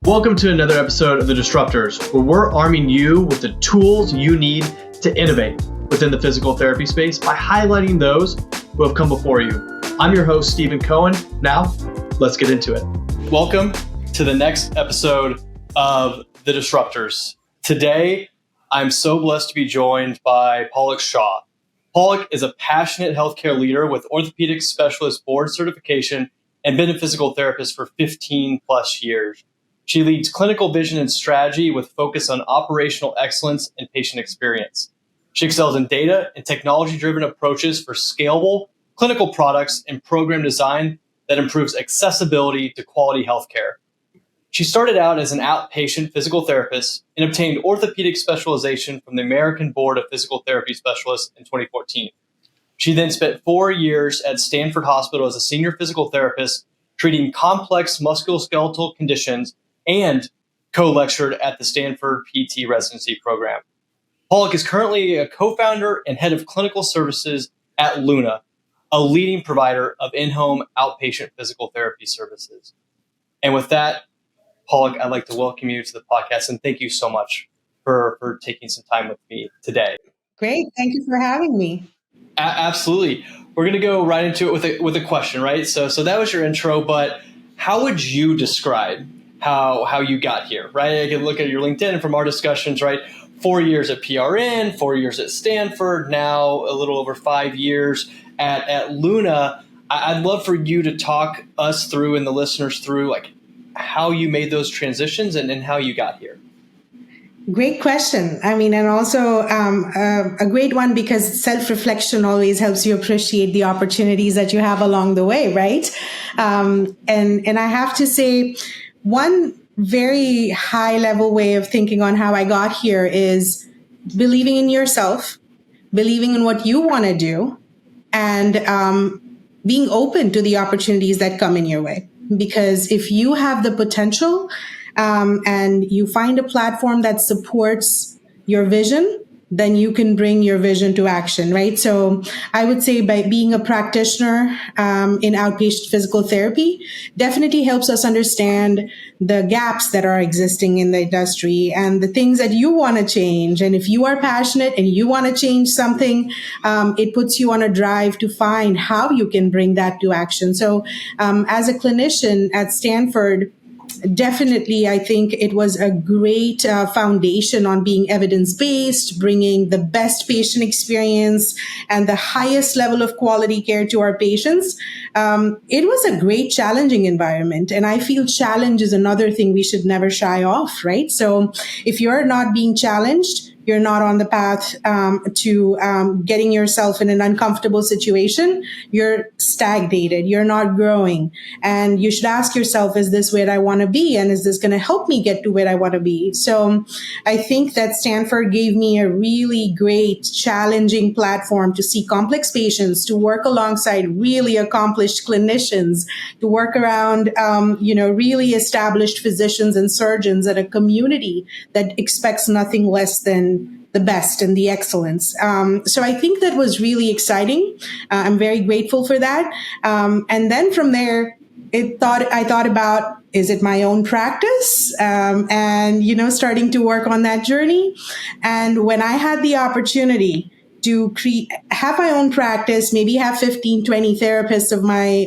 Welcome to another episode of The Disruptors, where we're arming you with the tools you need to innovate within the physical therapy space by highlighting those who have come before you. I'm your host, Stephen Cohen. Now, let's get into it. Welcome to the next episode of The Disruptors. Today, I'm so blessed to be joined by Palak Shah. Palak is a passionate healthcare leader with orthopedic specialist board certification and been a physical therapist for 15 plus years. She leads clinical vision and strategy with focus on operational excellence and patient experience. She excels in data and technology-driven approaches for scalable clinical products and program design that improves accessibility to quality healthcare. She started out as an outpatient physical therapist and obtained orthopedic specialization from the American Board of Physical Therapy Specialists in 2014. She then spent 4 years at Stanford Hospital as a senior physical therapist, treating complex musculoskeletal conditions and co-lectured at the Stanford PT residency program. Palak is currently a co-founder and head of clinical services at Luna, a leading provider of in-home outpatient physical therapy services. And with that, Palak, I'd like to welcome you to the podcast and thank you so much for taking some time with me today. Great. Thank you for having me. Absolutely. We're going to go right into it with a question, right? So that was your intro, but how would you describe how you got here, right? I can look at your LinkedIn and from our discussions, right? 4 years at PRN, 4 years at Stanford, now a little over 5 years at Luna. I'd love for you to talk us through and the listeners through like how you made those transitions and how you got here. Great question. I mean, and also a great one because self-reflection always helps you appreciate the opportunities that you have along the way, right? And I have to say, one very high level way of thinking on how I got here is believing in yourself, believing in what you want to do, and being open to the opportunities that come in your way. Because if you have the potential and you find a platform that supports your vision, then you can bring your vision to action, right? So I would say by being a practitioner in outpatient physical therapy definitely helps us understand the gaps that are existing in the industry and the things that you want to change. And if you are passionate and you want to change something, it puts you on a drive to find how you can bring that to action. So as a clinician at Stanford, definitely, I think it was a great foundation on being evidence-based, bringing the best patient experience and the highest level of quality care to our patients. It was a great challenging environment. And I feel challenge is another thing we should never shy off, right? So if you're not being challenged, you're not on the path to getting yourself in an uncomfortable situation. You're stagnated. You're not growing. And you should ask yourself, is this where I want to be? And is this going to help me get to where I want to be? So I think that Stanford gave me a really great, challenging platform to see complex patients, to work alongside really accomplished clinicians, to work around, really established physicians and surgeons at a community that expects nothing less than the best and the excellence. So I think that was really exciting. I'm very grateful for that. And then from there, I thought about, is it my own practice? And, starting to work on that journey. And when I had the opportunity to have my own practice, maybe have 15, 20 therapists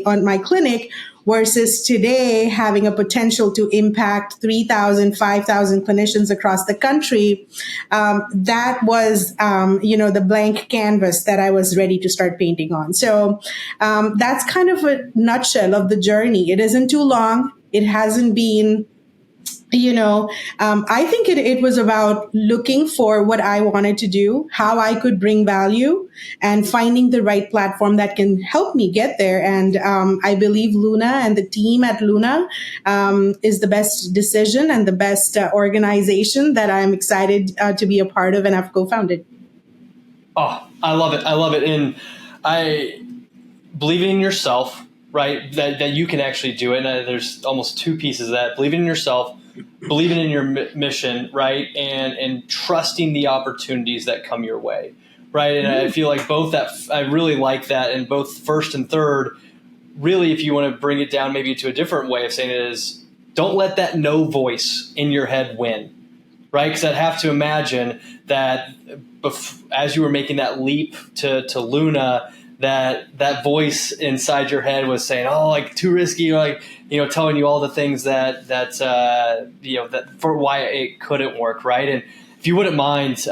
on my clinic, versus today having a potential to impact 3,000, 5,000 clinicians across the country, that was, the blank canvas that I was ready to start painting on. So that's kind of a nutshell of the journey. It isn't too long. It hasn't been I think it was about looking for what I wanted to do, how I could bring value, and finding the right platform that can help me get there. And I believe Luna and the team at Luna is the best decision and the best organization that I'm excited to be a part of and have co-founded. Oh, I love it. I love it. And I believe in yourself, right? That you can actually do it. And there's almost two pieces of that. Believing in yourself, believing in your mission, right? And trusting the opportunities that come your way, right? And I feel like both that, I really like that. And both first and third, really, if you want to bring it down maybe to a different way of saying it, is don't let that no voice in your head win, right? Because I'd have to imagine that as you were making that leap to Luna, that voice inside your head was saying, "Oh, like too risky," or like, telling you all the things that for why it couldn't work, right? And if you wouldn't mind,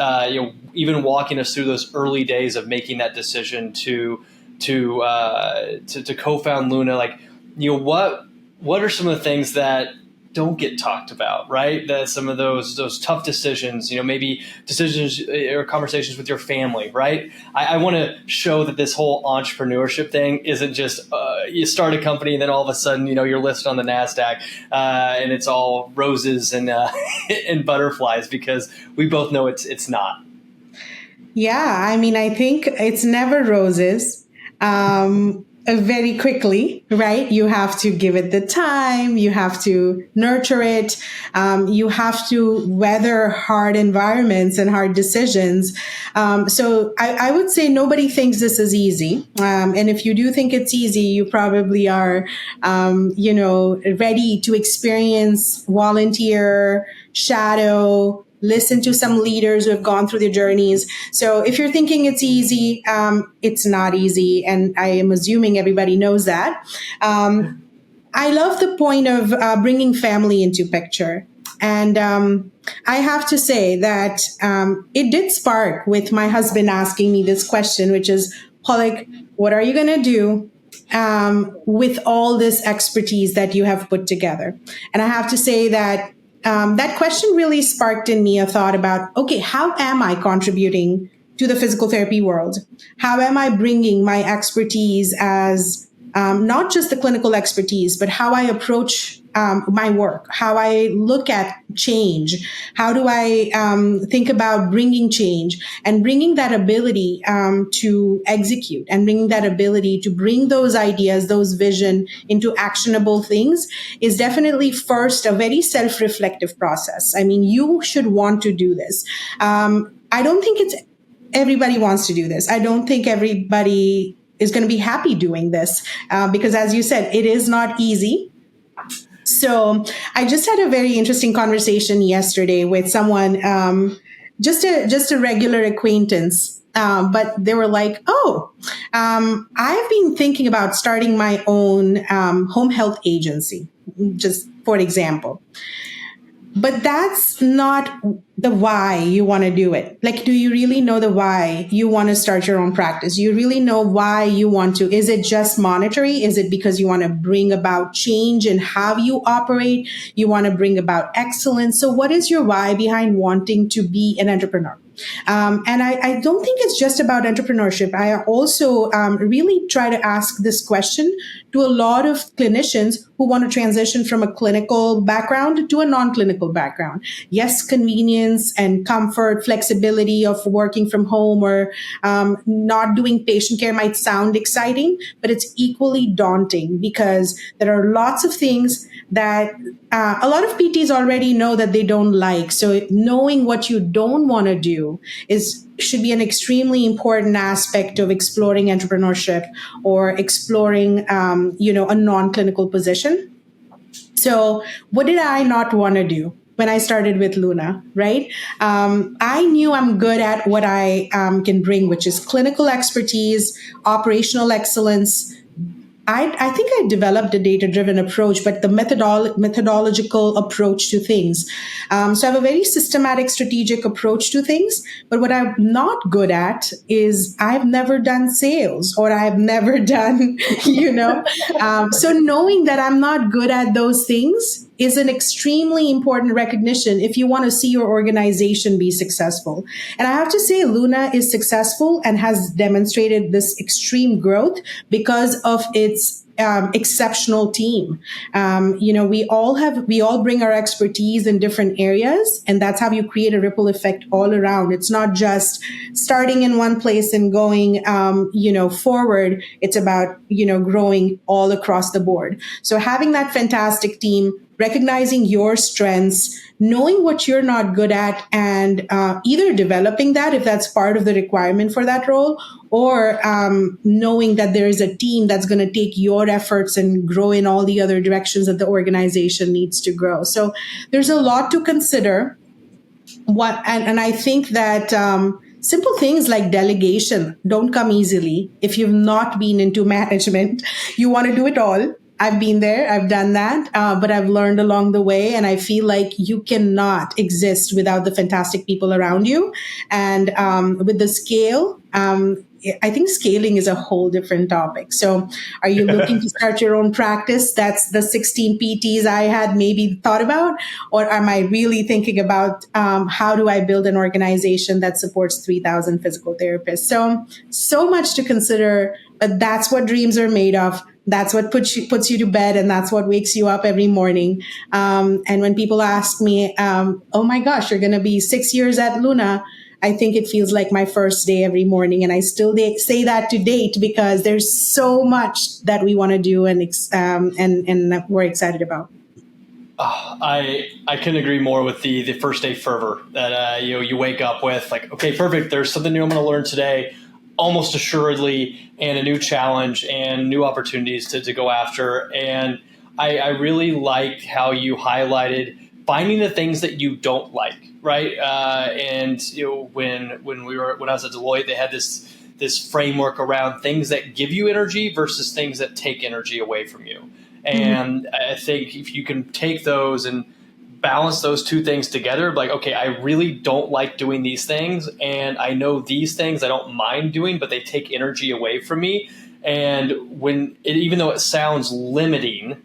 even walking us through those early days of making that decision to co-found Luna, like, what are some of the things that don't get talked about, right? That some of those tough decisions, maybe decisions or conversations with your family, right? I want to show that this whole entrepreneurship thing isn't just you start a company and then all of a sudden, you're listed on the NASDAQ and it's all roses and and butterflies, because we both know it's not. Yeah, I mean, I think it's never roses. Very quickly, right? You have to give it the time. You have to nurture it. You have to weather hard environments and hard decisions. So I would say nobody thinks this is easy. And if you do think it's easy, you probably are, ready to experience, volunteer, shadow, listen to some leaders who have gone through their journeys. So if you're thinking it's easy, it's not easy. And I am assuming everybody knows that. I love the point of bringing family into picture. And I have to say that it did spark with my husband asking me this question, which is, Palak, what are you going to do with all this expertise that you have put together? And I have to say that that question really sparked in me a thought about, okay, how am I contributing to the physical therapy world? How am I bringing my expertise as not just the clinical expertise, but how I approach my work, how I look at change, how do I think about bringing change and bringing that ability to execute and bringing that ability to bring those ideas, those vision into actionable things is definitely first a very self-reflective process. I mean, you should want to do this. I don't think everybody wants to do this. I don't think everybody is going to be happy doing this because, as you said, it is not easy. So I just had a very interesting conversation yesterday with someone, just a regular acquaintance. But they were like, I've been thinking about starting my own home health agency, just for example. But that's not the why you want to do it. Like, do you really know the why you want to start your own practice? You really know why you want to? Is it just monetary? Is it because you want to bring about change in how you operate? You want to bring about excellence? So what is your why behind wanting to be an entrepreneur? And I don't think it's just about entrepreneurship. I also really try to ask this question to a lot of clinicians who want to transition from a clinical background to a non-clinical background. Yes, convenience and comfort, flexibility of working from home or not doing patient care might sound exciting, but it's equally daunting because there are lots of things that a lot of PTs already know that they don't like. So knowing what you don't want to do should be an extremely important aspect of exploring entrepreneurship or exploring, a non-clinical position. So what did I not want to do when I started with Luna, right? I knew I'm good at what I can bring, which is clinical expertise, operational excellence. I think I developed a data-driven approach, but the methodological approach to things. So I have a very systematic, strategic approach to things. But what I'm not good at is I've never done sales or I've never done, So knowing that I'm not good at those things is an extremely important recognition if you want to see your organization be successful. And I have to say, Luna is successful and has demonstrated this extreme growth because of its exceptional team. We all bring our expertise in different areas, and that's how you create a ripple effect all around. It's not just starting in one place and going, forward. It's about, growing all across the board. So having that fantastic team, recognizing your strengths, knowing what you're not good at, and either developing that if that's part of the requirement for that role, or knowing that there is a team that's going to take your efforts and grow in all the other directions that the organization needs to grow. So there's a lot to consider. And I think that simple things like delegation don't come easily. If you've not been into management, you want to do it all. I've been there, I've done that, but I've learned along the way. And I feel like you cannot exist without the fantastic people around you. And with the scale, I think scaling is a whole different topic. So are you looking to start your own practice? That's the 16 PTs I had maybe thought about. Or am I really thinking about how do I build an organization that supports 3,000 physical therapists? So much to consider, but that's what dreams are made of. That's what puts you to bed, and that's what wakes you up every morning. And when people ask me, oh my gosh, you're going to be 6 years at Luna, I think it feels like my first day every morning. And I still say that to date because there's so much that we want to do and we're excited about. I couldn't agree more with the first day fervor that you wake up with, like, okay, perfect. There's something new I'm going to learn today, almost assuredly, and a new challenge and new opportunities to go after. And I really liked how you highlighted finding the things that you don't like, right? And when I was at Deloitte, they had this framework around things that give you energy versus things that take energy away from you. And I think if you can take those and balance those two things together, like, okay, I really don't like doing these things, and I know these things I don't mind doing, but they take energy away from me. And even though it sounds limiting,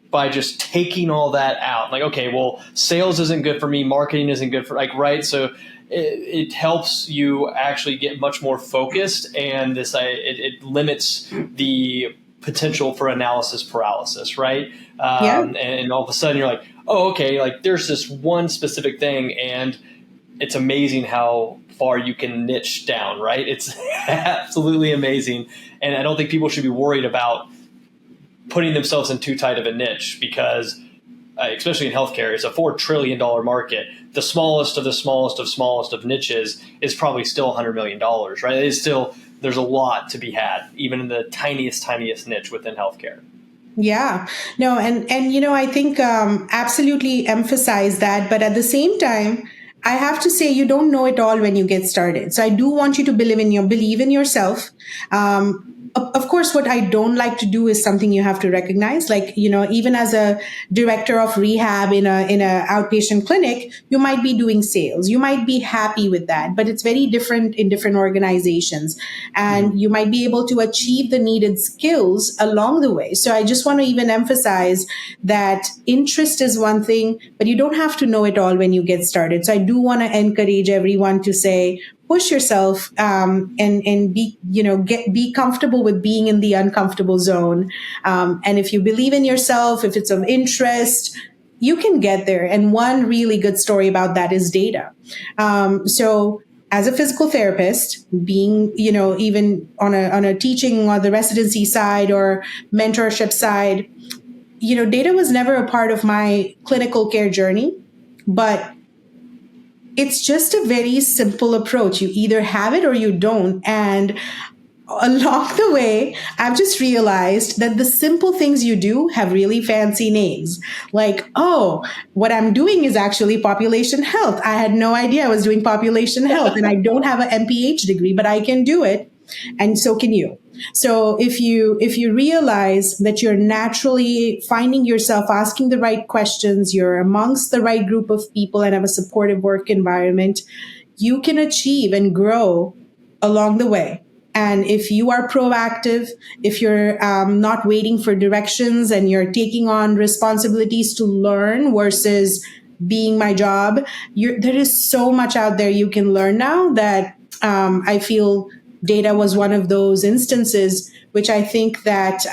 by just taking all that out, like, okay, well, sales isn't good for me, marketing isn't good for, like, right? So it helps you actually get much more focused, and it limits the potential for analysis paralysis, right? And all of a sudden you're like, oh, okay, like there's this one specific thing, and it's amazing how far you can niche down, right? It's absolutely amazing. And I don't think people should be worried about putting themselves in too tight of a niche because, especially in healthcare, it's a $4 trillion market. The smallest of the smallest of niches is probably still $100 million, right? It's still, there's a lot to be had, even in the tiniest niche within healthcare. Yeah, no, and I think absolutely emphasize that. But at the same time, I have to say you don't know it all when you get started. So I do want you to believe in yourself. Of course, what I don't like to do is something you have to recognize. Like, even as a director of rehab in a outpatient clinic, you might be doing sales. You might be happy with that, but it's very different in different organizations. And you might be able to achieve the needed skills along the way. So I just want to even emphasize that interest is one thing, but you don't have to know it all when you get started. So I do want to encourage everyone to say, push yourself and be comfortable with being in the uncomfortable zone. And if you believe in yourself, if it's of interest, you can get there. And one really good story about that is data. So as a physical therapist, being, even on a teaching or the residency side or mentorship side, data was never a part of my clinical care journey, but it's just a very simple approach. You either have it or you don't. And along the way, I've just realized that the simple things you do have really fancy names. Like, oh, what I'm doing is actually population health. I had no idea I was doing population health, and I don't have an MPH degree, but I can do it. And so can you. So if you realize that you're naturally finding yourself asking the right questions, you're amongst the right group of people and have a supportive work environment, you can achieve and grow along the way. And if you are proactive, if you're not waiting for directions and you're taking on responsibilities to learn versus being my job, there is so much out there you can learn now that I feel data was one of those instances, which I think that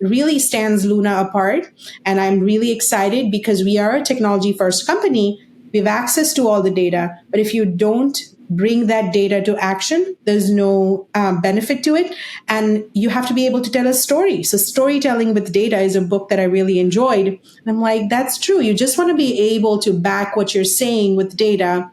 really stands Luna apart. And I'm really excited because we are a technology first company. We have access to all the data. But if you don't bring that data to action, there's no benefit to it. And you have to be able to tell a story. So Storytelling with Data is a book that I really enjoyed. And I'm like, that's true. You just want to be able to back what you're saying with data,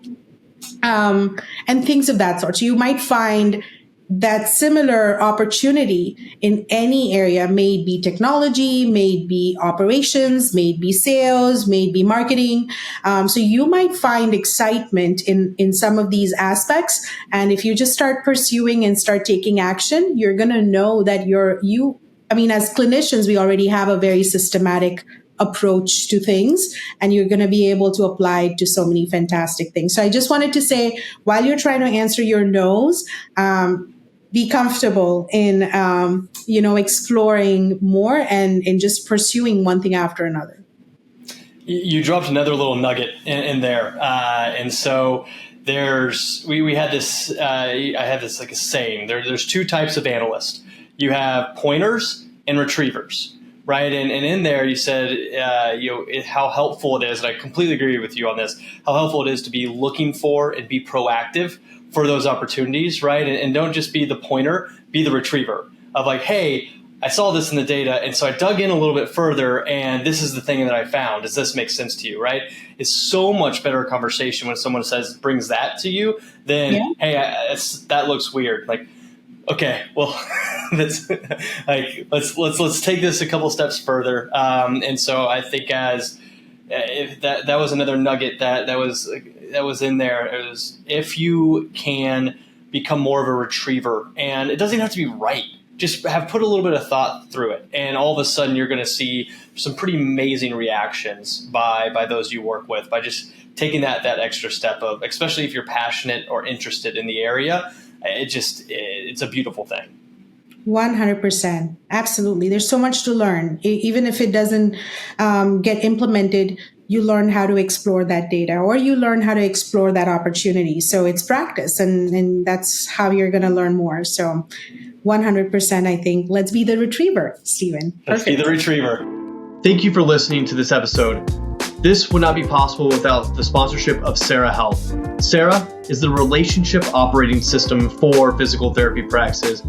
and things of that sort. So you might find that similar opportunity in any area, may it be technology, may it be operations, may it be sales, may it be marketing. So you might find excitement in some of these aspects. And if you just start pursuing and start taking action, you're going to know that as clinicians, we already have a very systematic approach to things, and you're going to be able to apply it to so many fantastic things. So I just wanted to say, while you're trying to answer your no's, be comfortable in, exploring more and just pursuing one thing after another. You dropped another little nugget in there. And so we had this, I had this like a saying, there's two types of analysts. You have pointers and retrievers. Right. And in there, you said, how helpful it is. And I completely agree with you on this, how helpful it is to be looking for and be proactive for those opportunities. Right. And don't just be the pointer, be the retriever of like, hey, I saw this in the data. And so I dug in a little bit further. And this is the thing that I found. Does this make sense to you? Right. It's so much better conversation when someone brings that to you than, hey, that looks weird. Like, okay, well, let's take this a couple steps further. And so I think if that was another nugget that was in there. It was, if you can become more of a retriever, and it doesn't even have to be right. Just put a little bit of thought through it, and all of a sudden you're going to see some pretty amazing reactions by those you work with by just taking that extra step of, especially if you're passionate or interested in the area. It's a beautiful thing. 100%. Absolutely. There's so much to learn. Even if it doesn't get implemented, you learn how to explore that data, or you learn how to explore that opportunity. So it's practice, and that's how you're going to learn more. So 100%, I think. Let's be the retriever, Stephen. Perfect. Let's be the retriever. Thank you for listening to this episode. This would not be possible without the sponsorship of SaRA Health. SaRA is the relationship operating system for physical therapy practices,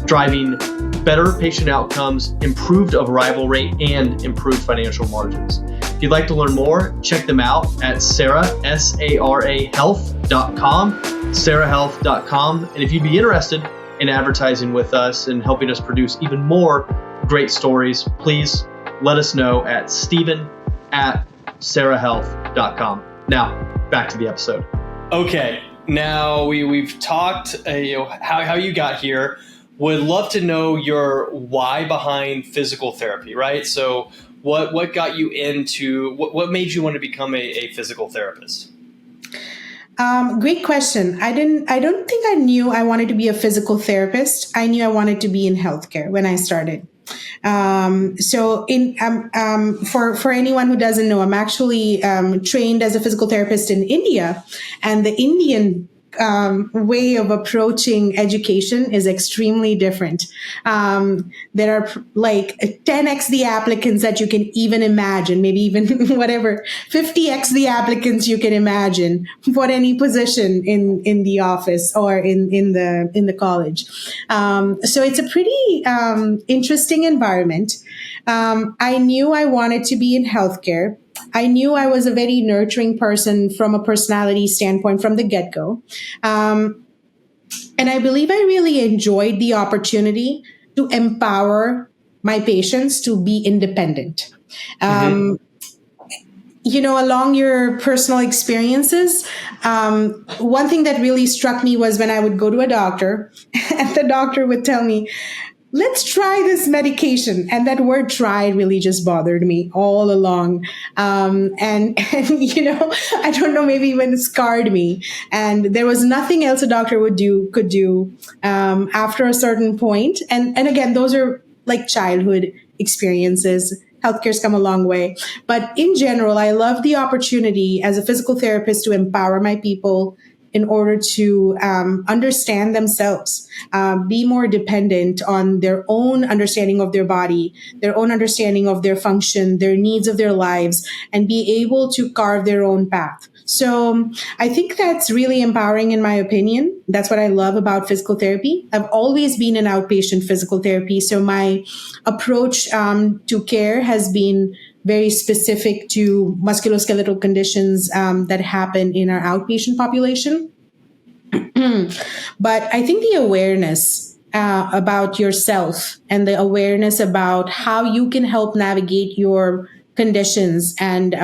driving better patient outcomes, improved arrival rate, and improved financial margins. If you'd like to learn more, check them out at SaRA, SaRA Health.com, SaRAHealth.com. And if you'd be interested in advertising with us and helping us produce even more great stories, please let us know at Steven@SaRAHealth.com. Now, back to the episode. Okay, now we've talked how you got here. Would love to know your why behind physical therapy, right? So what got you into, what made you want to become a physical therapist? Great question. I don't think I knew I wanted to be a physical therapist. I knew I wanted to be in healthcare when I started. For anyone who doesn't know, I'm actually trained as a physical therapist in India, and the Indian way of approaching education is extremely different. There are like 10x the applicants that you can even imagine, maybe even 50x the applicants you can imagine for any position in the office or in the college. So it's a pretty interesting environment. I knew I wanted to be in healthcare. I knew I was a very nurturing person from a personality standpoint from the get-go. And I believe I really enjoyed the opportunity to empower my patients to be independent. Along your personal experiences, one thing that really struck me was when I would go to a doctor and the doctor would tell me, let's try this medication. And that word try really just bothered me all along. And I don't know, maybe even scarred me. And there was nothing else a doctor could do after a certain point. And again, those are like childhood experiences. Healthcare's come a long way. But in general, I love the opportunity as a physical therapist to empower my people in order to understand themselves, be more dependent on their own understanding of their body, their own understanding of their function, their needs of their lives, and be able to carve their own path. So I think that's really empowering in my opinion. That's what I love about physical therapy. I've always been an outpatient physical therapy. So my approach to care has been very specific to musculoskeletal conditions that happen in our outpatient population. But I think the awareness about yourself and the awareness about how you can help navigate your conditions and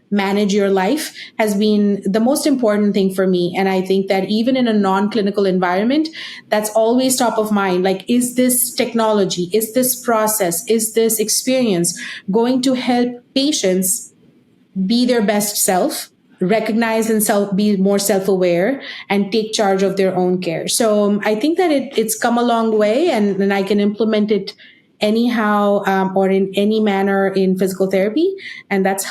manage your life has been the most important thing for me. And I think that even in a non-clinical environment, that's always top of mind. Like, is this technology, is this process, is this experience going to help patients be their best self, recognize and be more self-aware, and take charge of their own care? So I think that it's come a long way, and I can implement it anyhow or in any manner in physical therapy. And that's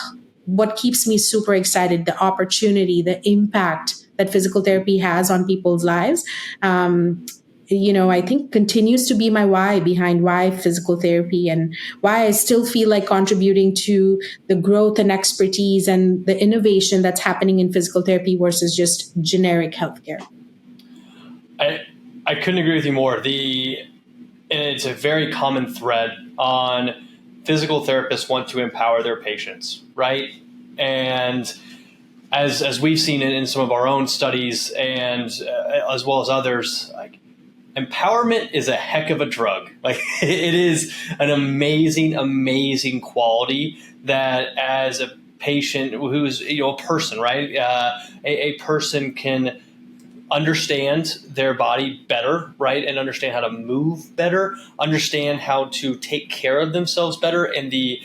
what keeps me super excited, the opportunity, the impact that physical therapy has on people's lives. I think continues to be my why behind why physical therapy, and why I still feel like contributing to the growth and expertise and the innovation that's happening in physical therapy versus just generic healthcare. I couldn't agree with you more. And it's a very common thread on physical therapists want to empower their patients, right? And as we've seen in some of our own studies, and as well as others, like, empowerment is a heck of a drug. Like, it is an amazing, amazing quality that as a patient who's a person, right? A person can understand their body better, right? And understand how to move better, understand how to take care of themselves better, and the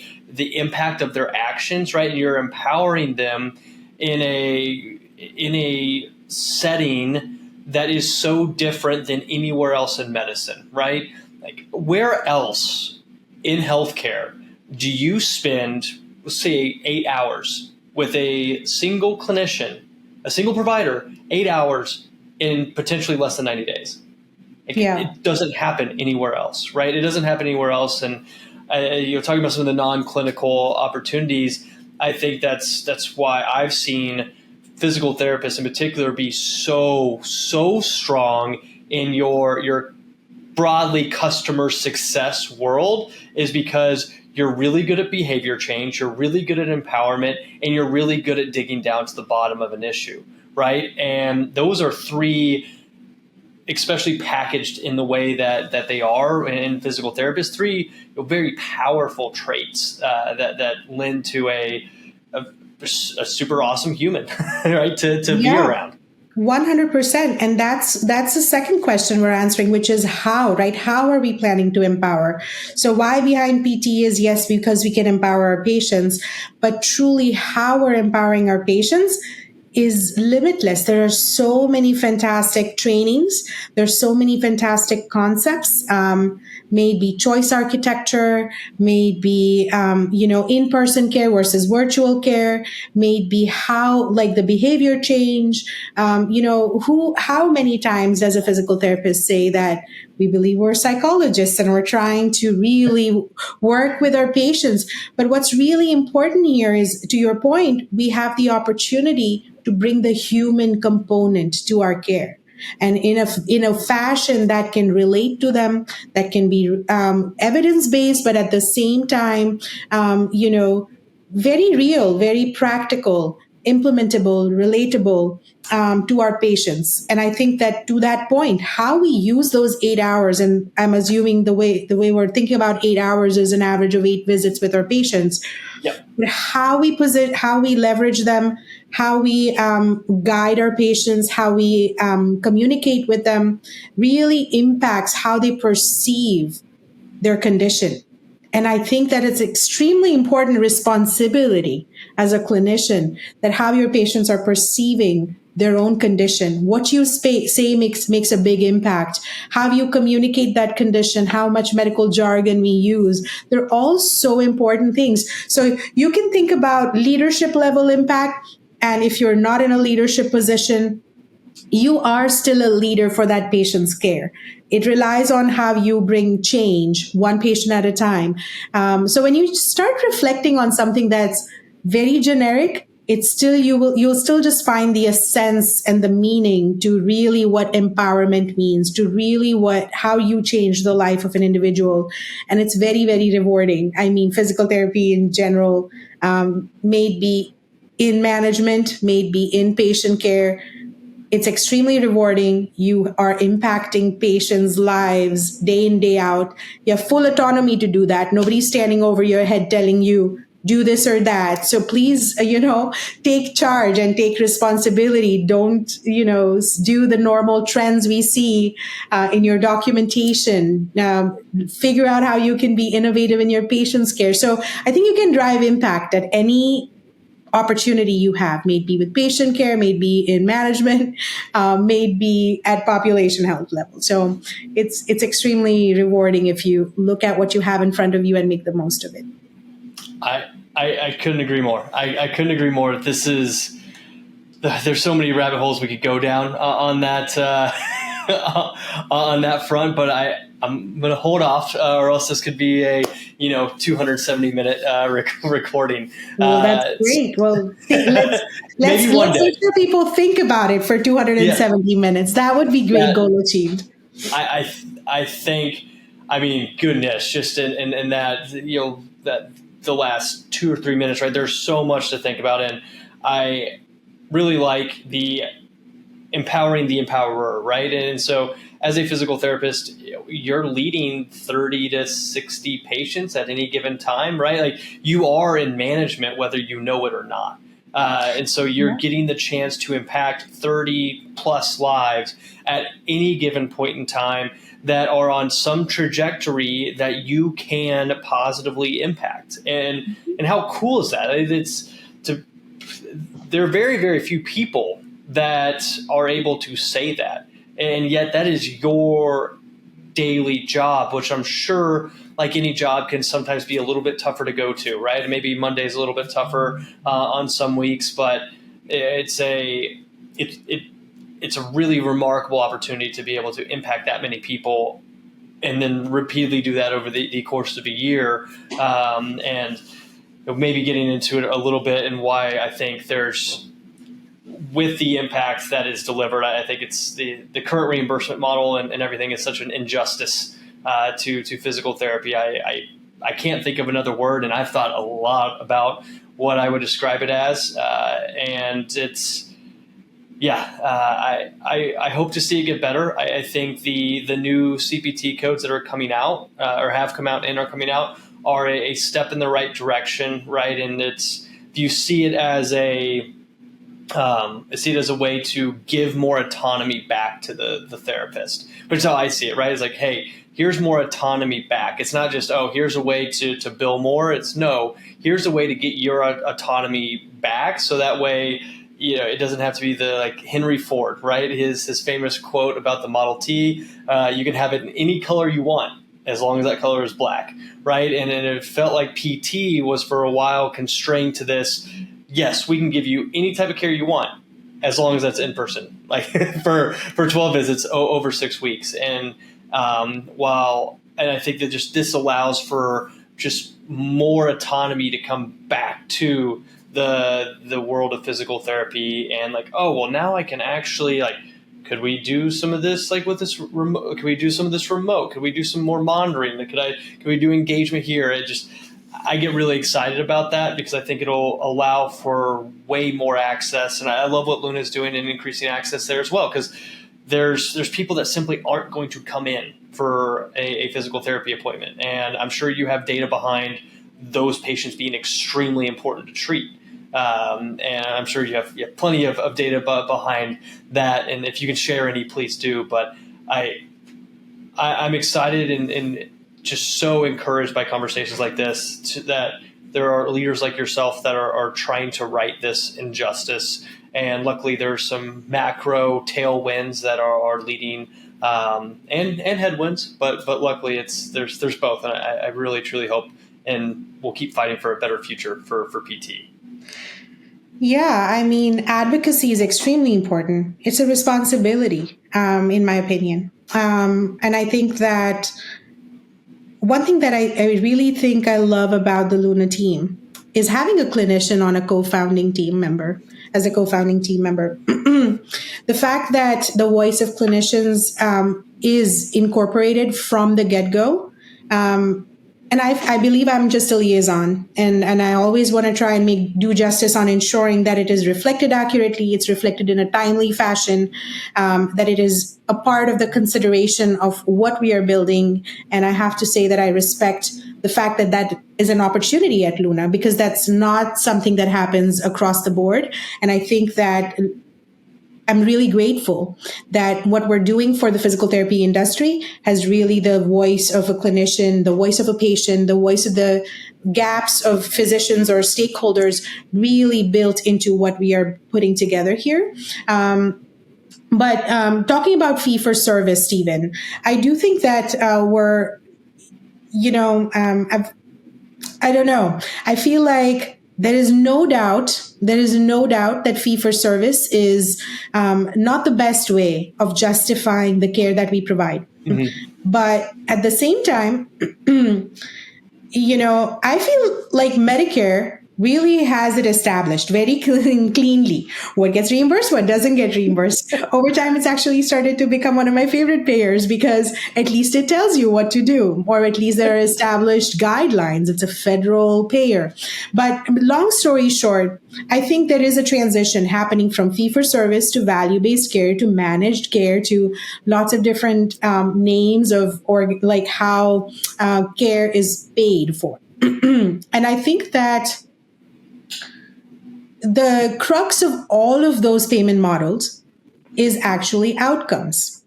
impact of their actions, right? And you're empowering them in a setting that is so different than anywhere else in medicine, right? Like, where else in healthcare do you spend, let's say, 8 hours with a single clinician, a single provider, 8 hours in potentially less than 90 days? It doesn't happen anywhere else, right? It doesn't happen anywhere else. And you're talking about some of the non-clinical opportunities. I think that's why I've seen physical therapists in particular be so strong in your broadly customer success world, is because you're really good at behavior change, you're really good at empowerment, and you're really good at digging down to the bottom of an issue, right? And those are three, especially packaged in the way that they are in physical therapists, three very powerful traits that lend to a super awesome human, right? To be around. 100%. And that's the second question we're answering, which is how, right? How are we planning to empower? So why behind PT is, yes, because we can empower our patients, but truly how we're empowering our patients is limitless. There are so many fantastic trainings. There's so many fantastic concepts, maybe choice architecture, maybe, in-person care versus virtual care, maybe how, like, the behavior change, how many times does a physical therapist say that we believe we're psychologists and we're trying to really work with our patients? But what's really important here is, to your point, we have the opportunity to bring the human component to our care, and in a fashion that can relate to them, that can be evidence-based, but at the same time, very real, very practical, implementable, relatable to our patients. And I think that, to that point, how we use those 8 hours, and I'm assuming the way we're thinking about 8 hours is an average of 8 visits with our patients. Yep. How we leverage them, how we guide our patients, how we communicate with them, really impacts how they perceive their condition. And I think that it's extremely important responsibility as a clinician, that how your patients are perceiving their own condition. What you say makes a big impact. How you communicate that condition, how much medical jargon we use. They're all so important things. So you can think about leadership level impact. And if you're not in a leadership position, you are still a leader for that patient's care. It relies on how you bring change one patient at a time. So when you start reflecting on something that's very generic, it's still, you'll still just find the essence and the meaning to really what empowerment means, to really how you change the life of an individual. And it's very, very rewarding. I mean, physical therapy in general, may be in management, may be in patient care, it's extremely rewarding. You are impacting patients' lives day in, day out. You have full autonomy to do that. Nobody's standing over your head telling you, do this or that. So please, take charge and take responsibility. Don't, do the normal trends we see in your documentation. Figure out how you can be innovative in your patient's care. So I think you can drive impact at any opportunity you have, maybe with patient care, maybe in management, maybe at population health level. So it's extremely rewarding if you look at what you have in front of you and make the most of it. I couldn't agree more. I couldn't agree more. There's so many rabbit holes we could go down on that on that front, but I'm going to hold off, or else this could be a 270-minute recording. Well, that's great. Well, let's make sure people think about it for 270 minutes. That would be great. Goal achieved. I think. I mean, goodness, just in that that the last 2 or 3 minutes, right? There's so much to think about, and I really like the empowering the empowerer, right? And so as a physical therapist, you're leading 30 to 60 patients at any given time, right? Like, you are in management, whether you know it or not. And so you're getting the chance to impact 30 plus lives at any given point in time that are on some trajectory that you can positively impact. And how cool is that? There are very, very few people that are able to say that. And yet that is your daily job, which I'm sure, like any job, can sometimes be a little bit tougher to go to, right? And maybe Monday's a little bit tougher on some weeks, but it's a really remarkable opportunity to be able to impact that many people and then repeatedly do that over the course of a year. And maybe getting into it a little bit and why I think with the impact that is delivered, I think it's the current reimbursement model and everything is such an injustice to physical therapy. I can't think of another word, and I've thought a lot about what I would describe it as. And it's, I hope to see it get better. I think the new CPT codes that are coming out or have come out and are coming out are a step in the right direction, right? And if you see it as I see it as a way to give more autonomy back to the therapist, which is how I see it, right? It's like, hey, here's more autonomy back. It's not just, here's a way to bill more. It's no, here's a way to get your autonomy back. So that way, it doesn't have to be like Henry Ford, right? His famous quote about the Model T, you can have it in any color you want, as long as that color is black, right? And it felt like PT was for a while constrained to this. Yes, we can give you any type of care you want, as long as that's in person, like for 12 visits over 6 weeks. And I think that just this allows for just more autonomy to come back to the world of physical therapy, and like, now I can actually could we do some of this with this remote? Could we do some of this remote? Could we do some more monitoring? Could we do engagement here? I get really excited about that because I think it'll allow for way more access. And I love what Luna is doing in increasing access there as well, because there's people that simply aren't going to come in for a physical therapy appointment. And I'm sure you have data behind those patients being extremely important to treat. And I'm sure you have plenty of data behind that. And if you can share any, please do. But I'm excited and just so encouraged by conversations like this, that there are leaders like yourself that are trying to right this injustice. And luckily there's some macro tailwinds that are leading and headwinds, but luckily there's both. And I really, truly hope, and we'll keep fighting for a better future for PT. Yeah, I mean, advocacy is extremely important. It's a responsibility, in my opinion. And I think that one thing that I really think I love about the Luna team is having a clinician on a co-founding team member, as a co-founding team member. The fact that the voice of clinicians is incorporated from the get-go. And I believe I'm just a liaison, and I always want to try and do justice on ensuring that it is reflected accurately, it's reflected in a timely fashion, that it is a part of the consideration of what we are building. And I have to say that I respect the fact that that is an opportunity at Luna, because that's not something that happens across the board. And I think that I'm really grateful that what we're doing for the physical therapy industry has really the voice of a clinician, the voice of a patient, the voice of the gaps of physicians or stakeholders really built into what we are putting together here. But talking about fee for service, Stephen, I do think that we're, I don't know. I feel like there is no doubt that fee for service is not the best way of justifying the care that we provide. Mm-hmm. But at the same time, I feel like Medicare really has it established very cleanly what gets reimbursed, what doesn't get reimbursed. Over time, it's actually started to become one of my favorite payers, because at least it tells you what to do, or at least there are established guidelines. It's a federal payer. But long story short, I think there is a transition happening from fee-for-service to value-based care to managed care to lots of different names of, or like how care is paid for. And I think that the crux of all of those payment models is actually outcomes,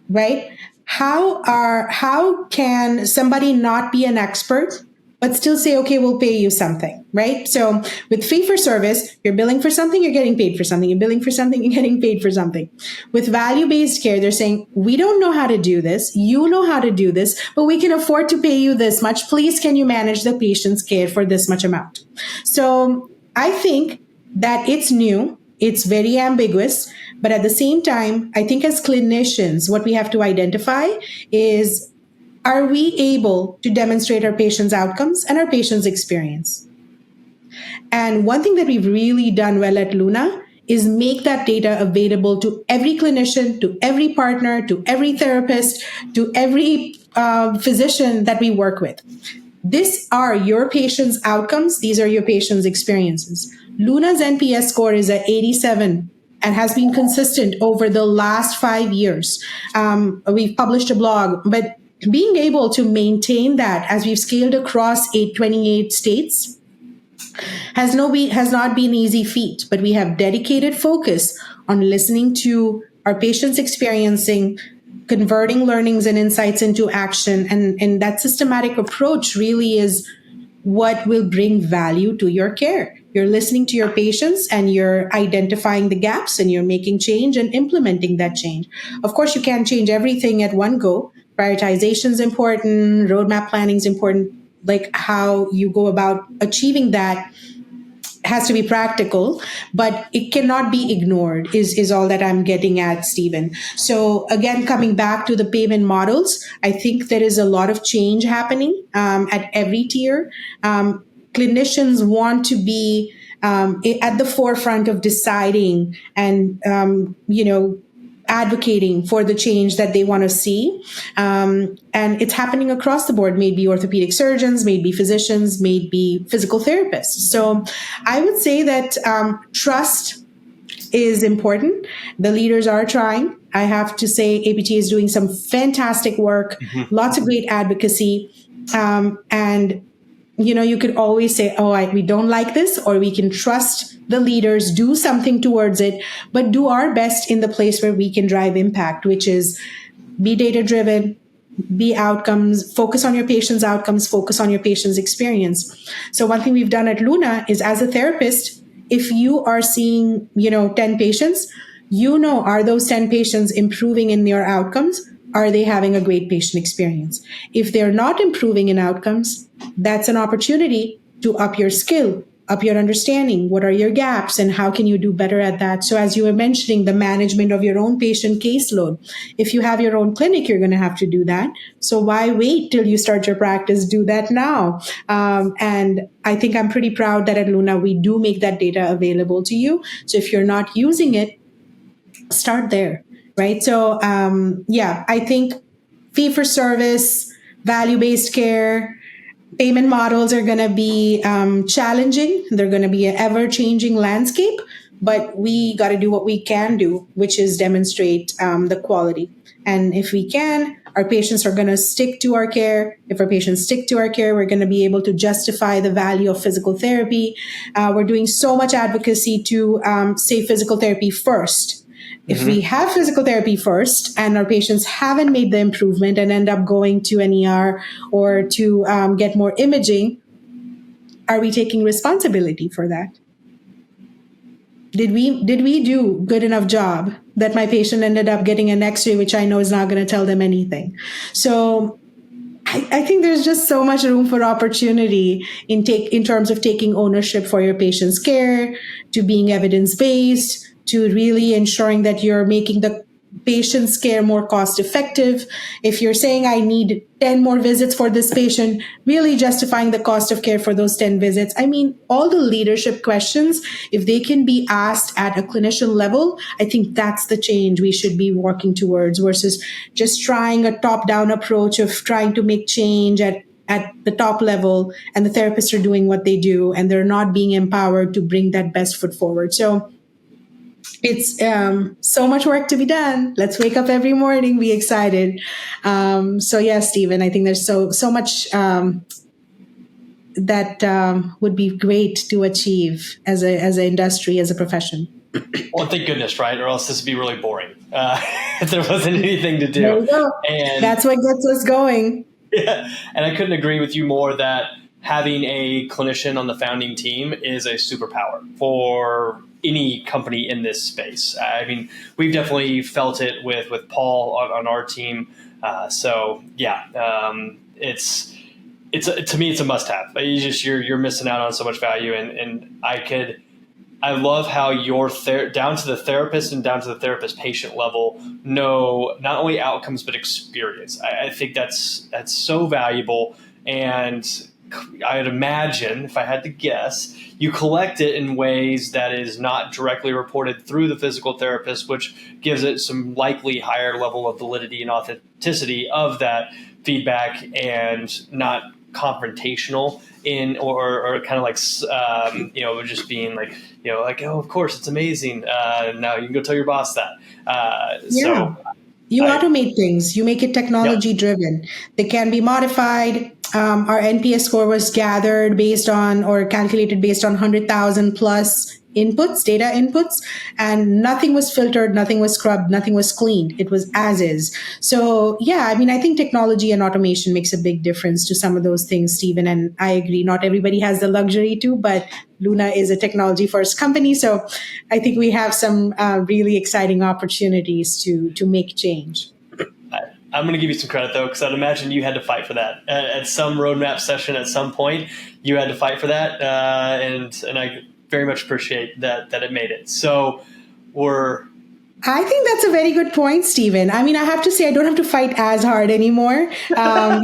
right? How can somebody not be an expert but still say, okay, we'll pay you something, right? So with fee for service, you're billing for something, you're getting paid for something. You're billing for something, you're getting paid for something. With value-based care, they're saying, we don't know how to do this. You know how to do this, but we can afford to pay you this much. Please, can you manage the patient's care for this much amount? So I think that it's new. It's very ambiguous. But at the same time, I think as clinicians, what we have to identify is, are we able to demonstrate our patients' outcomes and our patients' experience? And one thing that we've really done well at Luna is make that data available to every clinician, to every partner, to every therapist, to every physician that we work with. These are your patients' outcomes. These are your patients' experiences. Luna's NPS score is at 87 and has been consistent over the last 5 years. We've published a blog, but being able to maintain that as we've scaled across 28 states has not been an easy feat, but we have dedicated focus on listening to our patients' experiencing, converting learnings and insights into action. And that systematic approach really is what will bring value to your care. You're listening to your patients and you're identifying the gaps and you're making change and implementing that change. Of course, you can't change everything at one go. Prioritization is important. Roadmap planning is important. Like how you go about achieving that has to be practical, but it cannot be ignored is all that I'm getting at, Stephen. So again, coming back to the payment models, I think there is a lot of change happening at every tier. Clinicians want to be at the forefront of deciding and, advocating for the change that they want to see. And it's happening across the board, maybe orthopedic surgeons, maybe physicians, maybe physical therapists. So I would say that trust is important. The leaders are trying. I have to say APT is doing some fantastic work, lots of great advocacy. And you could always say, we don't like this, or we can trust the leaders, do something towards it, but do our best in the place where we can drive impact, which is be data-driven, be outcomes, focus on your patient's outcomes, focus on your patient's experience. So one thing we've done at Luna is, as a therapist, if you are seeing, 10 patients, are those 10 patients improving in their outcomes? Are they having a great patient experience? If they're not improving in outcomes, that's an opportunity to up your skill, up your understanding. What are your gaps and how can you do better at that? So as you were mentioning, the management of your own patient caseload. If you have your own clinic, you're going to have to do that. So why wait till you start your practice? Do that now. And I think I'm pretty proud that at Luna, we do make that data available to you. So if you're not using it, start there, right? So I think fee for service, value-based care, payment models are going to be challenging. They're going to be an ever-changing landscape, but we got to do what we can do, which is demonstrate the quality. And if we can, our patients are going to stick to our care. If our patients stick to our care, we're going to be able to justify the value of physical therapy. We're doing so much advocacy to say physical therapy first. If we have physical therapy first and our patients haven't made the improvement and end up going to an ER or to get more imaging, are we taking responsibility for that? Did we do good enough job that my patient ended up getting an X-ray, which I know is not going to tell them anything? So I think there's just so much room for opportunity in terms of taking ownership for your patient's care, to being evidence-based, to really ensuring that you're making the patient's care more cost effective. If you're saying I need 10 more visits for this patient, really justifying the cost of care for those 10 visits. I mean, all the leadership questions, if they can be asked at a clinician level, I think that's the change we should be working towards versus just trying a top-down approach of trying to make change at the top level, and the therapists are doing what they do and they're not being empowered to bring that best foot forward. So it's so much work to be done. Let's wake up every morning, be excited. So yeah, Stephen, I think there's so much that would be great to achieve as an industry, as a profession. Well, thank goodness, right? Or else this would be really boring if there wasn't anything to do. There you go. And that's what gets us going. Yeah, and I couldn't agree with you more that having a clinician on the founding team is a superpower for any company in this space. I mean, we've definitely felt it with Paul on our team. It's to me, it's a must-have. You're missing out on so much value, and I love how you're down to the therapist and down to the therapist patient level know not only outcomes but experience. I think that's so valuable, and I would imagine, if I had to guess, you collect it in ways that is not directly reported through the physical therapist, which gives it some likely higher level of validity and authenticity of that feedback, and not confrontational or kind of like just being like oh, of course it's amazing, now you can go tell your boss that. You automate things. You make it technology driven. They can be modified. Our NPS score was gathered based on or calculated based on 100,000 plus data inputs, and nothing was filtered, nothing was scrubbed, nothing was cleaned. It was as is. So yeah, I mean, I think technology and automation makes a big difference to some of those things, Stephen. And I agree, not everybody has the luxury to, but Luna is a technology first company. So I think we have some really exciting opportunities to make change. I'm going to give you some credit, though, because I'd imagine you had to fight for that at some roadmap session. At some point, you had to fight for that, and I very much appreciate that it made it. So I think that's a very good point, Stephen. I mean, I have to say, I don't have to fight as hard anymore, but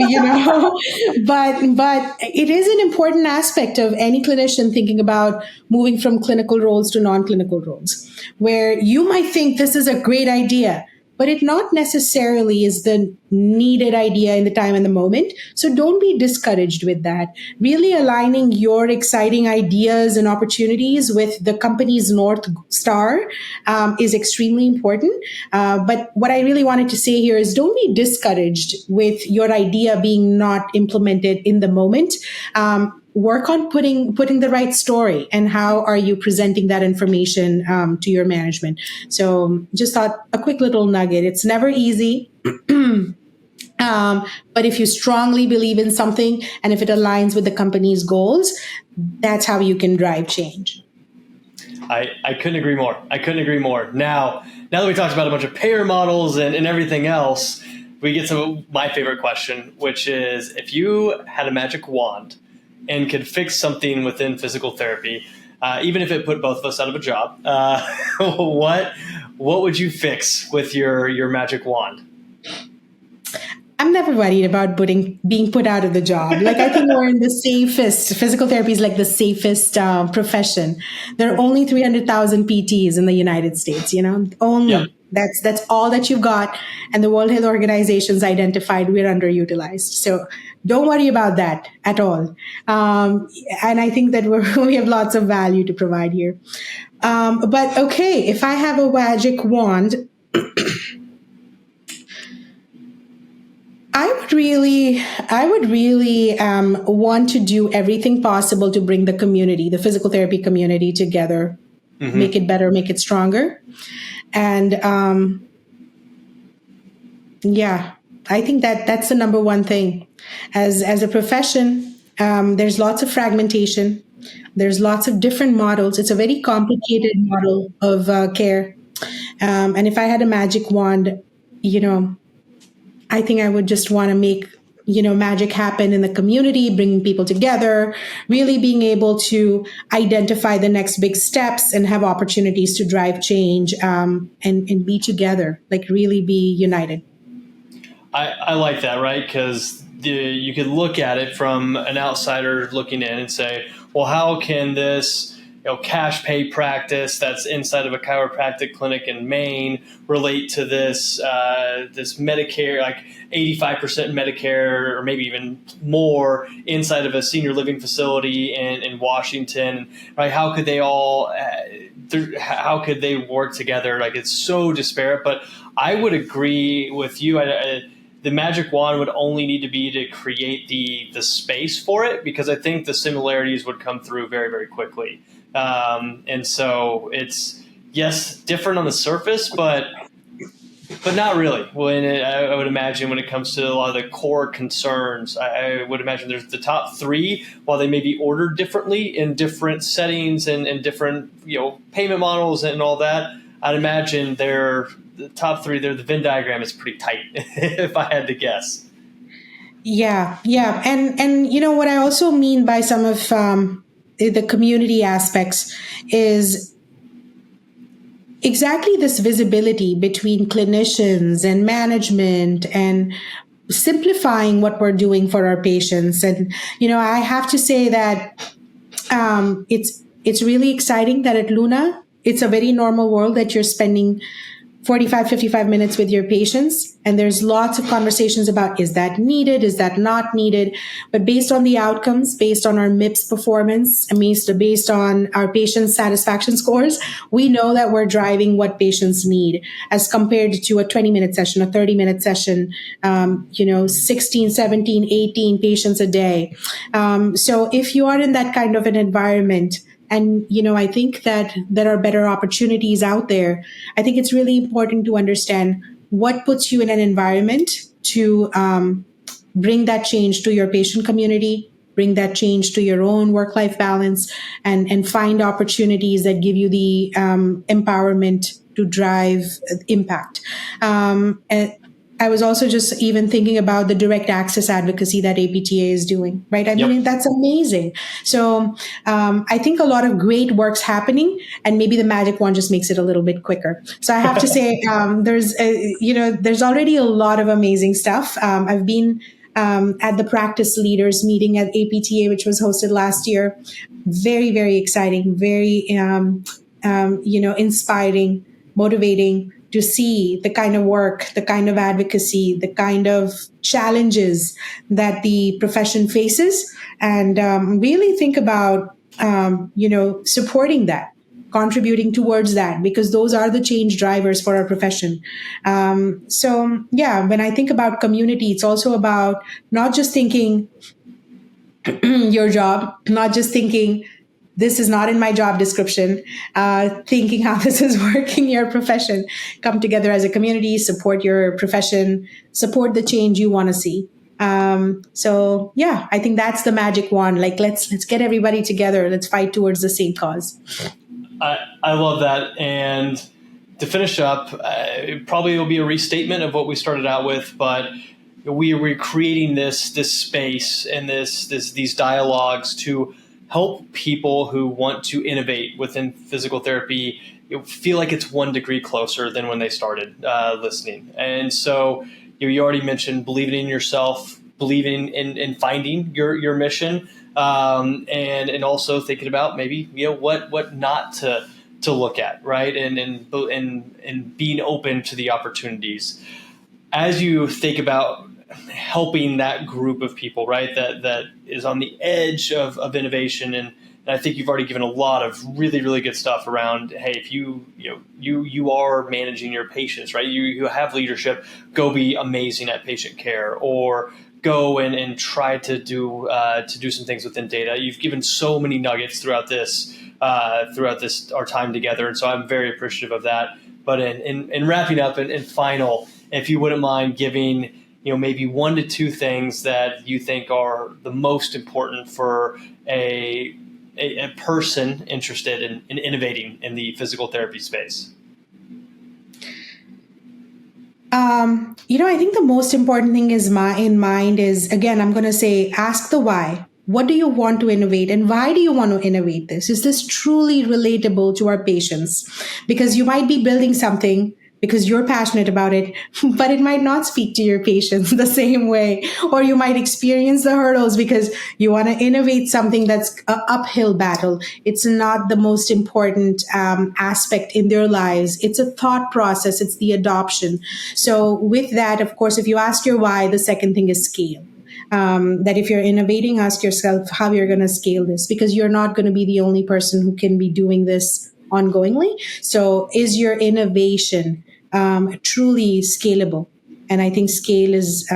it is an important aspect of any clinician thinking about moving from clinical roles to non-clinical roles, where you might think this is a great idea, but it not necessarily is the needed idea in the time and the moment. So don't be discouraged with that. Really aligning your exciting ideas and opportunities with the company's North Star is extremely important. But what I really wanted to say here is don't be discouraged with your idea being not implemented in the moment. Work on putting the right story, and how are you presenting that information to your management. So just thought a quick little nugget. It's never easy. But if you strongly believe in something and if it aligns with the company's goals, that's how you can drive change. I couldn't agree more. Now that we talked about a bunch of payer models and everything else, we get to my favorite question, which is, if you had a magic wand and could fix something within physical therapy, even if it put both of us out of a job, what would you fix with your magic wand? I'm never worried about being put out of the job. Like, I think we're in the safest, physical therapy is like the safest profession. There are only 300,000 PTs in the United States, only. Yep. That's all that you've got. And the World Health Organization's identified we're underutilized. So don't worry about that at all. And I think that we have lots of value to provide here. But okay, if I have a magic wand, I would really want to do everything possible to bring the community, the physical therapy community, together, make it better, make it stronger. And I think that's the number one thing. As a profession, there's lots of fragmentation. There's lots of different models. It's a very complicated model of care. And if I had a magic wand, I think I would just want to make, magic happen in the community, bringing people together, really being able to identify the next big steps and have opportunities to drive change, and be together, like really be united. I like that, right? Because you could look at it from an outsider looking in and say, well, how can this cash pay practice that's inside of a chiropractic clinic in Maine relate to this this Medicare, like 85% Medicare, or maybe even more, inside of a senior living facility in Washington, right? How could they all how could they work together? Like, it's so disparate. But I would agree with you. The magic wand would only need to be to create the space for it, because I think the similarities would come through very, very quickly. And so it's, yes, different on the surface, but not really. I would imagine when it comes to a lot of the core concerns, I would imagine there's the top three, while they may be ordered differently in different settings and different, payment models and all that. I'd imagine the top three, the Venn diagram is pretty tight, if I had to guess. Yeah. And what I also mean by some of the community aspects is exactly this visibility between clinicians and management, and simplifying what we're doing for our patients. And, I have to say that it's really exciting that at Luna, it's a very normal world that you're spending 45, 55 minutes with your patients. And there's lots of conversations about, is that needed? Is that not needed? But based on the outcomes, based on our MIPS performance, and based on our patient satisfaction scores, we know that we're driving what patients need, as compared to a 20-minute session, a 30-minute session, 16, 17, 18 patients a day. So if you are in that kind of an environment, and, I think that there are better opportunities out there, I think it's really important to understand what puts you in an environment to bring that change to your patient community, bring that change to your own work-life balance, and find opportunities that give you the empowerment to drive impact. And I was also just even thinking about the direct access advocacy that APTA is doing, right? I mean, that's amazing. So I think a lot of great work's happening, and maybe the magic wand just makes it a little bit quicker. So I have to say, there's already a lot of amazing stuff. I've been at the practice leaders meeting at APTA, which was hosted last year. Very, very exciting, very, inspiring, motivating to see the kind of work, the kind of advocacy, the kind of challenges that the profession faces, and really think about, supporting that, contributing towards that, because those are the change drivers for our profession. When I think about community, it's also about not just thinking your job, not just thinking this is not in my job description, thinking how this is working your profession. Come together as a community, support your profession, support the change you want to see. I think that's the magic wand. Like, let's get everybody together. Let's fight towards the same cause. I love that. And to finish up, it probably will be a restatement of what we started out with, but we're creating this space and these dialogues to help people who want to innovate within physical therapy feel like it's 1 degree closer than when they started listening. And so you already mentioned believing in yourself, believing in finding your mission, and also thinking about maybe what not to look at, right? And being open to the opportunities. As you think about helping that group of people, right, that is on the edge of innovation, and I think you've already given a lot of really, really good stuff around, hey, if you are managing your patients, right, you have leadership, go be amazing at patient care, or go and try to do some things within data. You've given so many nuggets throughout this our time together, and so I'm very appreciative of that. But in wrapping up and final, if you wouldn't mind giving maybe 1 to 2 things that you think are the most important for a person interested in innovating in the physical therapy space. I think the most important thing is in mind is, again, I'm going to say, ask the why. What do you want to innovate, and why do you want to innovate this? Is this truly relatable to our patients? Because you might be building something because you're passionate about it, but it might not speak to your patients the same way. Or you might experience the hurdles because you want to innovate something that's an uphill battle. It's not the most important aspect in their lives. It's a thought process. It's the adoption. So with that, of course, if you ask your why, the second thing is scale. That if you're innovating, ask yourself how you're going to scale this, because you're not going to be the only person who can be doing this ongoingly. So is your innovation truly scalable? And I think scale is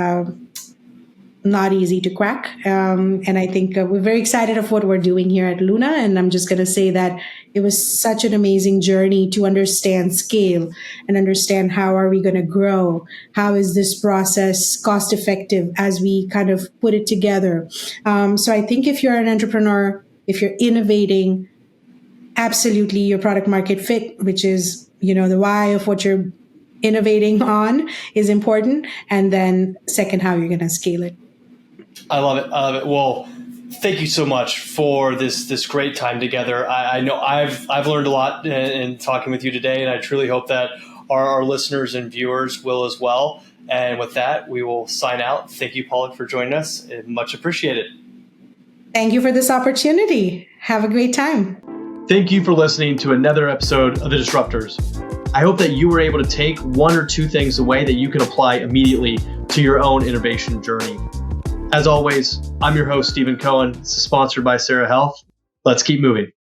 not easy to crack. And I think we're very excited of what we're doing here at Luna. And I'm just going to say that it was such an amazing journey to understand scale and understand how are we going to grow? How is this process cost effective as we kind of put it together? So I think if you're an entrepreneur, if you're innovating, absolutely your product market fit, which is, the why of what you're innovating on, is important. And then second, how you're going to scale it. I love it. Well, thank you so much for this great time together. I know I've learned a lot in talking with you today, and I truly hope that our listeners and viewers will as well. And with that, we will sign out. Thank you, Palak, for joining us. Much appreciated. Thank you for this opportunity. Have a great time. Thank you for listening to another episode of The Disruptors. I hope that you were able to take 1 or 2 things away that you can apply immediately to your own innovation journey. As always, I'm your host, Stephen Cohen. This is sponsored by SaRA Health. Let's keep moving.